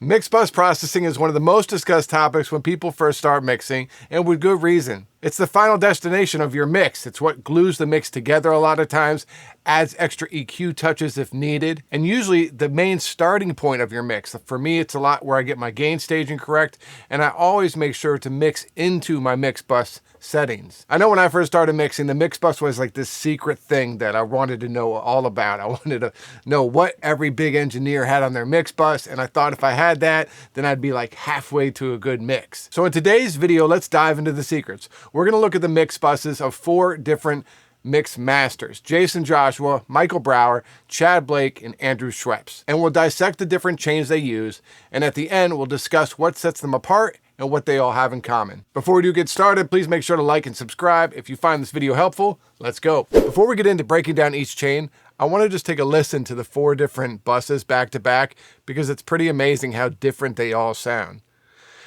Mix bus processing is one of the most discussed topics when people first start mixing, and with good reason. It's the final destination of your mix. It's what glues the mix together a lot of times, adds extra EQ touches if needed, and usually the main starting point of your mix. For me, it's a lot where I get my gain staging correct, and I always make sure to mix into my mix bus settings. I know when I first started mixing, the mix bus was like this secret thing that I wanted to know all about. I wanted to know what every big engineer had on their mix bus, and I thought if I had that, then I'd be like halfway to a good mix. So in today's video, let's dive into the secrets. We're gonna look at the mix buses of 4 different mix masters: Jaycen Joshua, Michael Brauer, Tchad Blake, and Andrew Scheps. And we'll dissect the different chains they use, and at the end, we'll discuss what sets them apart and what they all have in common. Before we do get started, please make sure to like and subscribe. If you find this video helpful, let's go. Before we get into breaking down each chain, I want to just take a listen to the 4 different buses back to back, because it's pretty amazing how different they all sound.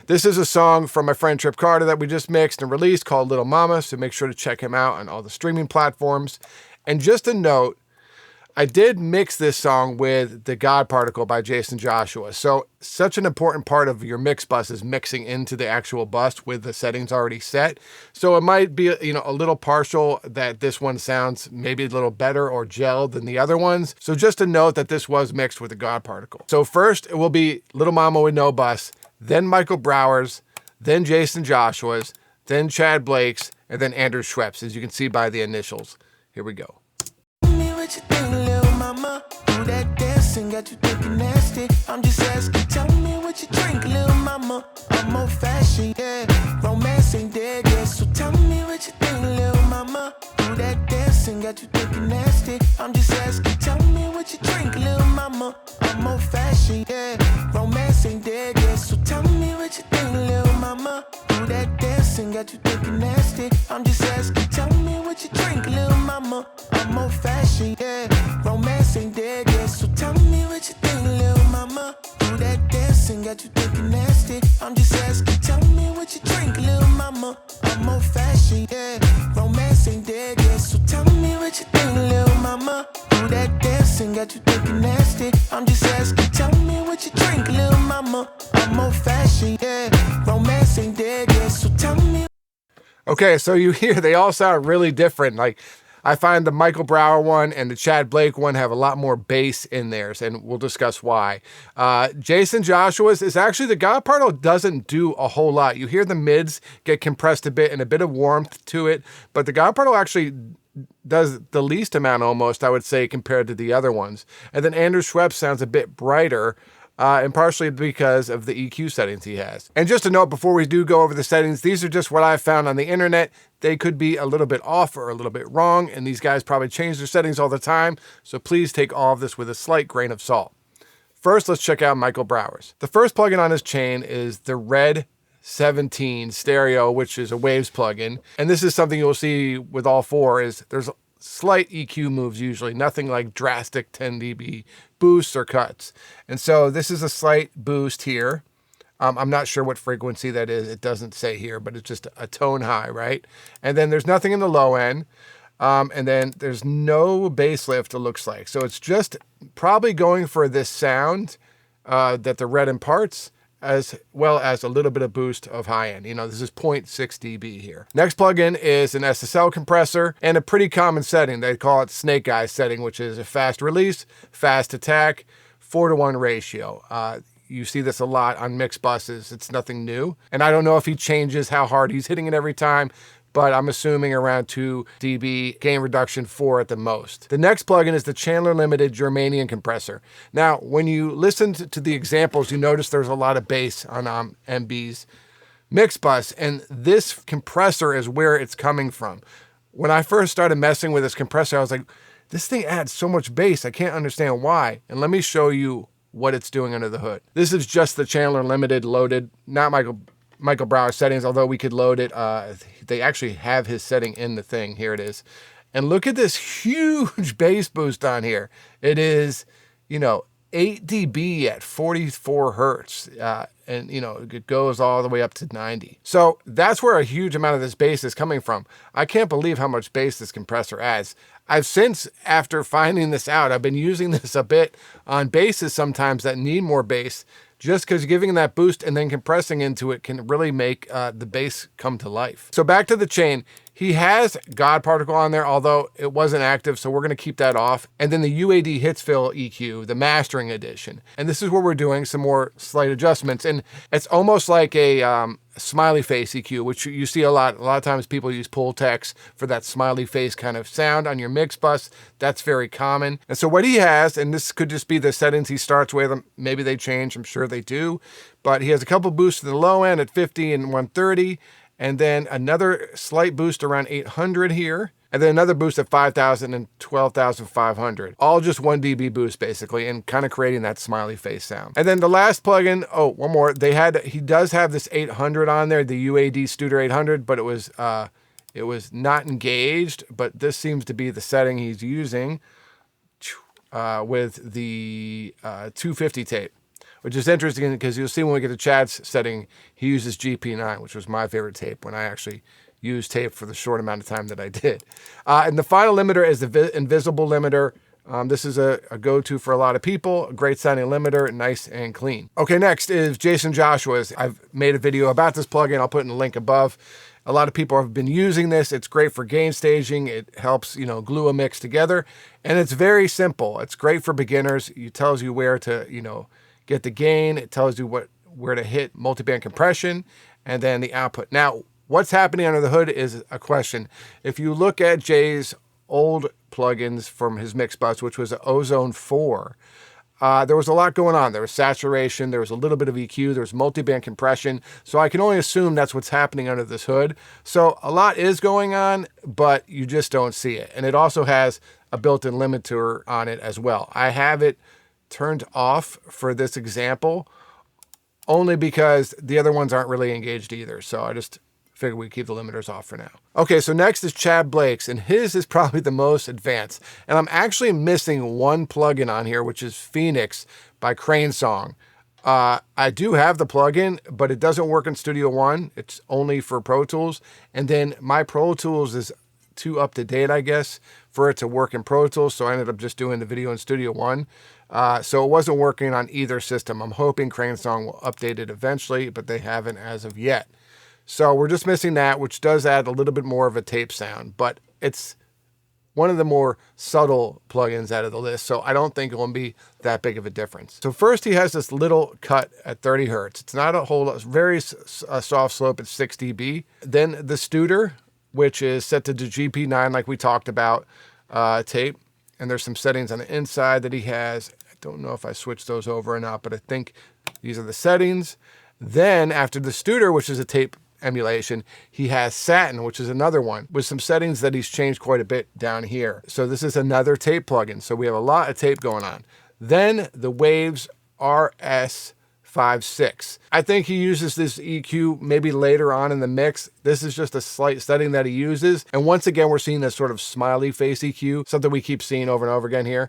This is a song from my friend Trip Carter that we just mixed and released called Little Mama, so make sure to check him out on all the streaming platforms. And just a note, I did mix this song with The God Particle by Jaycen Joshua. So such an important part of your mix bus is mixing into the actual bus with the settings already set. So it might be, a little partial that this one sounds maybe a little better or gelled than the other ones. So just a note that this was mixed with The God Particle. So first it will be Little Mama with no bus, then Michael Brauer's, then Jaycen Joshua's, then Tchad Blake's, and then Andrew Scheps, as you can see by the initials. Here we go. What you think, little mama? Do that dancing, got you thinking nasty. I'm just asking, tell me what you drink, little mama. I'm old fashioned, yeah. Romance ain't dead yet, so tell me what you think, little mama. Do that dancing, got you thinking nasty. I'm just asking, tell me what you drink, little mama. I'm old fashioned, yeah. Romance ain't dead yet, so tell me what you think, little mama. Do that dancing, got you thinking nasty. I'm just asking, tell me what you drink, little mama. I'm old fashioned, yeah. Romance ain't dead yet, so tell me what you think, little mama. Do that dancing, got you thinking nasty. I'm just asking, tell me what you drink, little mama. I'm old fashioned, yeah. Romance ain't dead yet, so tell me what you think, little mama. Do that dancing, got you thinking nasty. I'm just asking, tell me what you drink, little mama. I'm old fashioned, yeah. Romance ain't dead yet, so tell me. Okay, so you hear they all sound really different. Like, I find the Michael Brauer one and the Tchad Blake one have a lot more bass in theirs, and we'll discuss why. Jaycen Joshua's is actually, the God Particle doesn't do a whole lot. You hear the mids get compressed a bit and a bit of warmth to it, but the God Particle actually does the least amount almost, I would say, compared to the other ones. And then Andrew Scheps sounds a bit brighter, and partially because of the EQ settings he has. And just a note before we do go over the settings, these are just what I found on the internet. They could be a little bit off or a little bit wrong, and these guys probably change their settings all the time, so please take all of this with a slight grain of salt. First, let's check out Michael Brauer's. The first plugin on his chain is the Red 17 Stereo, which is a Waves plugin. And this is something you'll see with all 4 is there's slight EQ moves usually, nothing like drastic 10 dB boosts or cuts. And so this is a slight boost here. I'm not sure what frequency that is. It doesn't say here, but it's just a tone high, right? And then there's nothing in the low end. And then there's no bass lift, it looks like. So it's just probably going for this sound that the Red imparts, as well as a little bit of boost of high end. This is 0.6 dB here. Next plugin is an SSL compressor and a pretty common setting. They call it Snake Eyes setting, which is a fast release, fast attack, 4:1 ratio. You see this a lot on mix buses. It's nothing new. And I don't know if he changes how hard he's hitting it every time, but I'm assuming around 2 dB, gain reduction 4 at the most. The next plugin is the Chandler Limited Germanium compressor. Now, when you listen to the examples, you notice there's a lot of bass on MB's mix bus, and this compressor is where it's coming from. When I first started messing with this compressor, I was like, this thing adds so much bass, I can't understand why. And let me show you what it's doing under the hood. This is just the Chandler Limited loaded, not Michael Brauer settings, although we could load it. They actually have his setting in the thing. Here it is. And look at this huge bass boost on here. It is, 8 dB at 44 hertz. And it goes all the way up to 90. So that's where a huge amount of this bass is coming from. I can't believe how much bass this compressor adds. I've since, after finding this out, I've been using this a bit on basses sometimes that need more bass. just because giving that boost and then compressing into it can really make the bass come to life. So back to the chain. He has God Particle on there, although it wasn't active, so we're going to keep that off. And then the UAD Hitsfill EQ, the mastering edition. And this is where we're doing some more slight adjustments. And it's almost like a smiley face EQ, which you see a lot. A lot of times people use Pultex for that smiley face kind of sound on your mix bus. That's very common. And so what he has, and this could just be the settings he starts with, maybe they change, I'm sure they do, but he has a couple boosts to the low end at 50 and 130. And then another slight boost around 800 here. And then another boost at 5,000 and 12,500. All just 1 dB boost basically, and kind of creating that smiley face sound. And then the last plugin, oh, one more. He does have this 800 on there, the UAD Studer 800, but it was not engaged. But this seems to be the setting he's using with the 250 tape. Which is interesting because you'll see when we get to Chad's setting, he uses GP9, which was my favorite tape when I actually used tape for the short amount of time that I did. And the final limiter is the invisible limiter. This is a go-to for a lot of people. A great sounding limiter, nice and clean. Okay, next is Jaycen Joshua's. I've made a video about this plugin. I'll put in the link above. A lot of people have been using this. It's great for gain staging. It helps, glue a mix together. And it's very simple. It's great for beginners. It tells you where to, get the gain. It tells you where to hit multiband compression and then the output. Now, what's happening under the hood is a question. If you look at Jay's old plugins from his mix bus, which was an Ozone 4, there was a lot going on. There was saturation, there was a little bit of EQ, there was multiband compression. So I can only assume that's what's happening under this hood. So a lot is going on, but you just don't see it. And it also has a built-in limiter on it as well. I have it turned off for this example only because the other ones aren't really engaged either. So I just figured we'd keep the limiters off for now. Okay, so next is Tchad Blake's, and his is probably the most advanced. And I'm actually missing one plugin on here, which is Phoenix by Crane Song. I do have the plugin, but it doesn't work in Studio One. It's only for Pro Tools. And then my Pro Tools is too up to date, I guess, for it to work in Pro Tools. So I ended up just doing the video in Studio One. So it wasn't working on either system. I'm hoping Crane Song will update it eventually, but they haven't as of yet. So we're just missing that, which does add a little bit more of a tape sound, but it's one of the more subtle plugins out of the list. So I don't think it will be that big of a difference. So first he has this little cut at 30 Hertz. It's not a whole lot, very soft slope at 6 dB. Then the Studer, which is set to the GP9, like we talked about, tape. And there's some settings on the inside that he has. I don't know if I switched those over or not, but I think these are the settings. Then after the Studer, which is a tape emulation, he has Satin, which is another one with some settings that he's changed quite a bit down here. So this is another tape plugin. So we have a lot of tape going on. Then the Waves RS56. I think he uses this EQ maybe later on in the mix. This is just a slight setting that he uses. And once again, we're seeing this sort of smiley face EQ, something we keep seeing over and over again here.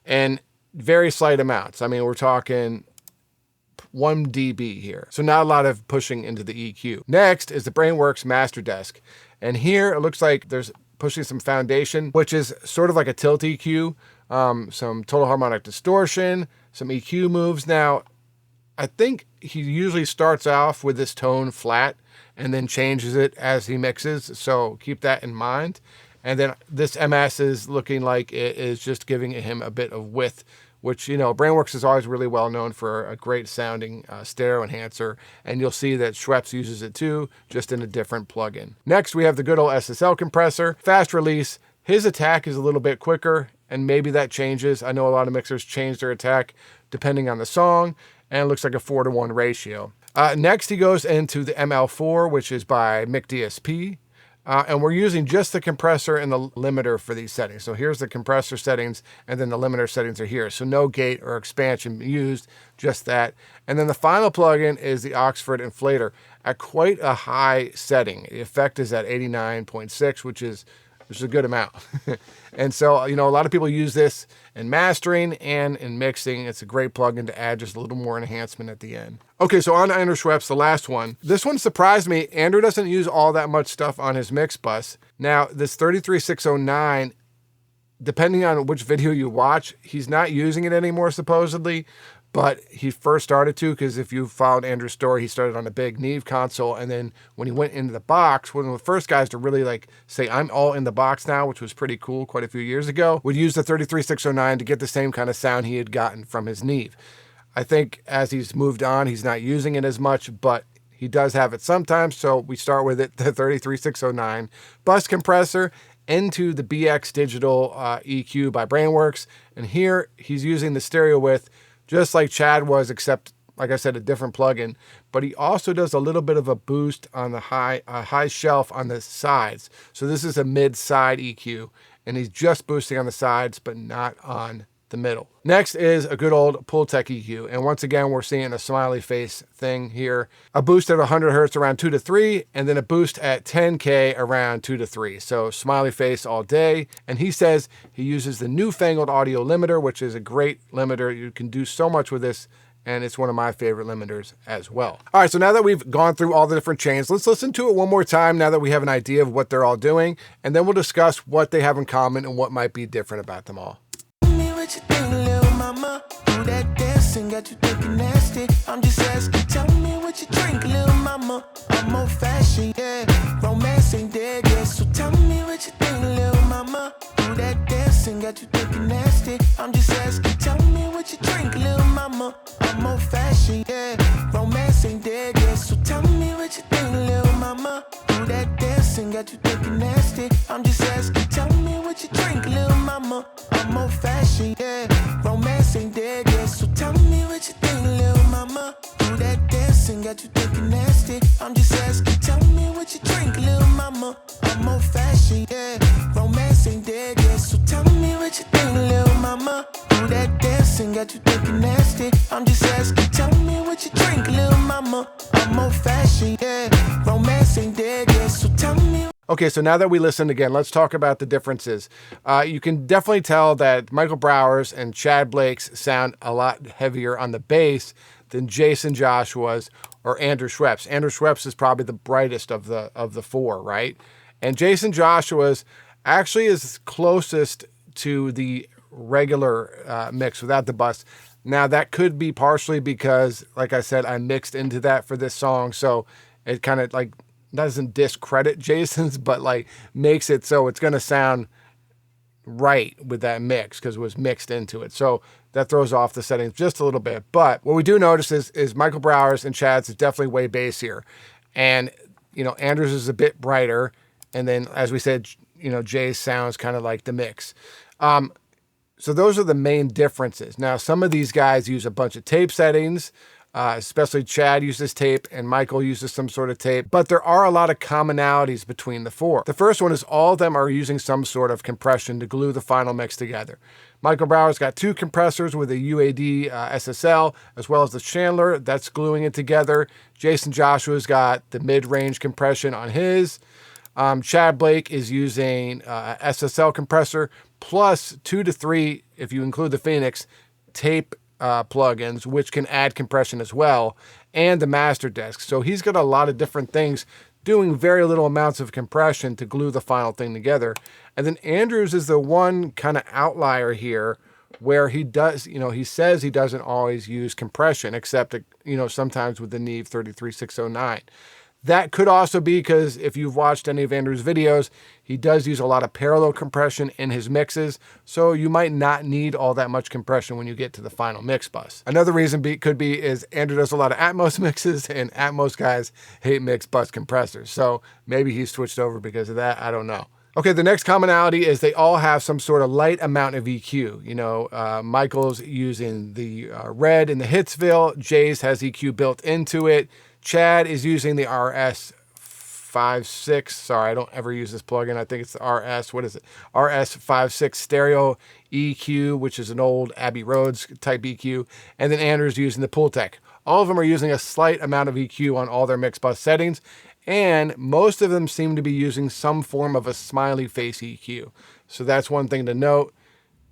And very slight amounts. I mean, we're talking 1 dB here. So not a lot of pushing into the EQ. Next is the Brainworks Master Desk. And here it looks like there's pushing some foundation, which is sort of like a tilt EQ, some total harmonic distortion, some EQ moves. Now, I think he usually starts off with this tone flat and then changes it as he mixes. So keep that in mind. And then this MS is looking like it is just giving him a bit of width, which, Brainworks is always really well known for a great sounding stereo enhancer. And you'll see that Scheps uses it too, just in a different plugin. Next, we have the good old SSL compressor, fast release. His attack is a little bit quicker, and maybe that changes. I know a lot of mixers change their attack depending on the song, and it looks like a 4-to-1 ratio. Next, he goes into the ML4, which is by Mic DSP. And we're using just the compressor and the limiter for these settings. So here's the compressor settings, and then the limiter settings are here. So no gate or expansion used, just that. And then the final plugin is the Oxford Inflator at quite a high setting. The effect is at 89.6, which is a good amount. And so, a lot of people use this in mastering and in mixing. It's a great plugin to add just a little more enhancement at the end. Okay, so on to Andrew Scheps, the last one. This one surprised me. Andrew doesn't use all that much stuff on his mix bus. Now, this 33609, depending on which video you watch, he's not using it anymore, supposedly. but he first started to, because if you followed Andrew's story, he started on a big Neve console, and then when he went into the box, one of the first guys to really like say, I'm all in the box now, which was pretty cool quite a few years ago, would use the 33609 to get the same kind of sound he had gotten from his Neve. I think as he's moved on, he's not using it as much, but he does have it sometimes, so we start with it, the 33609 bus compressor into the BX Digital EQ by Brainworks, and here he's using the stereo width just like Tchad was, except, like I said, a different plugin. But he also does a little bit of a boost on the high shelf on the sides. So this is a mid-side EQ, and he's just boosting on the sides, but not on the middle. Next is a good old Pultec EQ. And once again, we're seeing a smiley face thing here. A boost at 100 hertz around 2 to 3, and then a boost at 10K around 2 to 3. So smiley face all day. And he says he uses the newfangled audio limiter, which is a great limiter. You can do so much with this, and it's one of my favorite limiters as well. All right, so now that we've gone through all the different chains, let's listen to it one more time now that we have an idea of what they're all doing, and then we'll discuss what they have in common and what might be different about them all. What you think, little mama? Do that dancing, got you thinking nasty. I'm just asking, tell me what you drink, little mama. I'm old fashioned, yeah. Romance ain't dead yet, so tell me what you think, little mama. Do that dancing, got you thinking nasty. I'm just asking, tell me what you drink, little mama. I'm old fashioned, yeah. Romance ain't dead yet, so tell me what you think, little mama. Do that dancing, got you thinking nasty. I'm just asking, tell me what you drink, little mama. I'm old fashioned, yeah. Romance ain't dead yet, so tell me what you think, little mama. Do that dancing, got you thinking nasty. I'm just asking, tell me what you drink, little mama. I'm old fashioned, yeah. Romance ain't dead yet, so tell me what you think, little mama. Do that dancing, got you thinking nasty. I'm just asking, tell me what you drink, little mama. I'm old fashioned, yeah. Romance ain't dead yet, so tell me. Okay, so now that we listened again, let's talk about the differences. You can definitely tell that Michael Brauer's and Tchad Blake's sound a lot heavier on the bass than Jaycen Joshua's or Andrew Scheps. Andrew Scheps is probably the brightest of the four, right? And Jaycen Joshua's actually is closest to the regular mix without the bus. Now, that could be partially because, like I said, I mixed into that for this song, so it kind of like doesn't discredit Jaycen's, but like makes it so it's going to sound right with that mix because it was mixed into it. So that throws off the settings just a little bit. But what we do notice is Michael Brauer's and Tchad's is definitely way bassier. And, you know, Andrew's is a bit brighter. And then, as we said, you know, Jay's sounds kind of like the mix. So those are the main differences. Now, some of these guys use a bunch of tape settings. Especially Tchad uses tape and Michael uses some sort of tape, but there are a lot of commonalities between the four. The first one is all of them are using some sort of compression to glue the final mix together. Michael Brauer's got two compressors with a UAD SSL, as well as the Chandler that's gluing it together. Jaycen Joshua's got the mid-range compression on his. Tchad Blake is using SSL compressor plus 2 to 3, if you include the Phoenix, tape plugins, which can add compression as well, and the master desk. So he's got a lot of different things doing very little amounts of compression to glue the final thing together. And then Andrews is the one kind of outlier here where he does, you know, he says he doesn't always use compression, except, you know, sometimes with the Neve 33609. That could also be because if you've watched any of Andrew's videos, he does use a lot of parallel compression in his mixes, so you might not need all that much compression when you get to the final mix bus. Another reason could be is Andrew does a lot of Atmos mixes, and Atmos guys hate mixed bus compressors, so maybe he's switched over because of that. I don't know. Okay, the next commonality is they all have some sort of light amount of EQ. You know, Michael's using the red in the Hitsville, Jay's has EQ built into it. Tchad is using the RS56. Sorry, I don't ever use this plugin. I think it's the RS56 stereo EQ, which is an old Abbey Roads type EQ. And then Andrew's using the Pultec. All of them are using a slight amount of EQ on all their mix bus settings. And most of them seem to be using some form of a smiley face EQ. So that's one thing to note.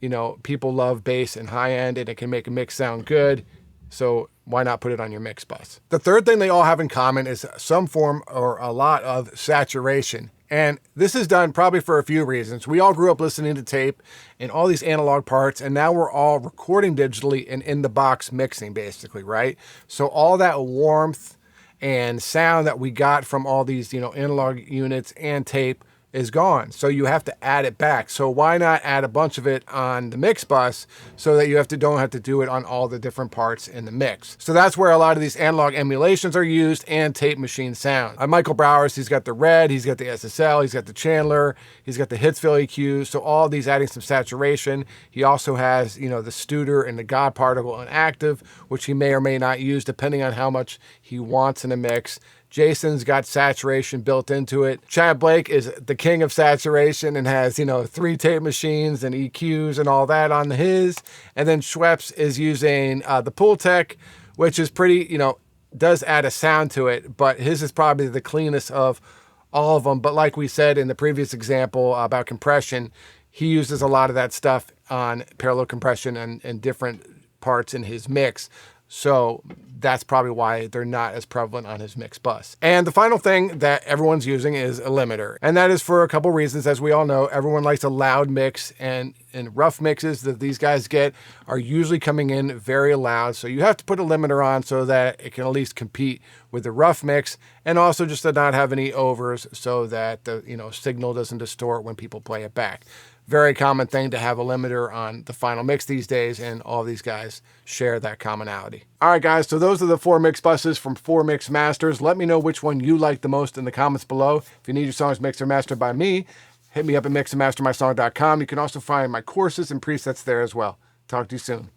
You know, people love bass and high end, and it can make a mix sound good. So why not put it on your mix bus? The third thing they all have in common is some form or a lot of saturation And this is done probably for a few reasons. We all grew up listening to tape and all these analog parts, and now we're all recording digitally and in the box mixing basically, right? So all that warmth and sound that we got from all these, analog units and tape is gone. So you have to add it back. So why not add a bunch of it on the mix bus so that you don't have to do it on all the different parts in the mix. So that's where a lot of these analog emulations are used and tape machine sound. Michael Brauer's, he's got the red, he's got the SSL, he's got the Chandler, he's got the Hitsville EQ. So all these adding some saturation. He also has, the Studer and the God Particle on active, which he may or may not use depending on how much he wants in a mix. Jaycen's got saturation built into it. Tchad Blake is the king of saturation and has, 3 tape machines and EQs and all that on his. And then Scheps is using the Pultec, which is pretty, does add a sound to it, but his is probably the cleanest of all of them. But like we said in the previous example about compression, he uses a lot of that stuff on parallel compression and different parts in his mix. So that's probably why they're not as prevalent on his mix bus. And the final thing that everyone's using is a limiter. And that is for a couple reasons. As we all know, everyone likes a loud mix, and rough mixes that these guys get are usually coming in very loud. So you have to put a limiter on so that it can at least compete with the rough mix, and also just to not have any overs so that the signal doesn't distort when people play it back. Very common thing to have a limiter on the final mix these days, and all these guys share that commonality. All right, guys, so those are the 4 mix buses from 4 Mix Masters. Let me know which one you like the most in the comments below. If you need your songs mixed or mastered by me, hit me up at mixandmastermysong.com. You can also find my courses and presets there as well. Talk to you soon.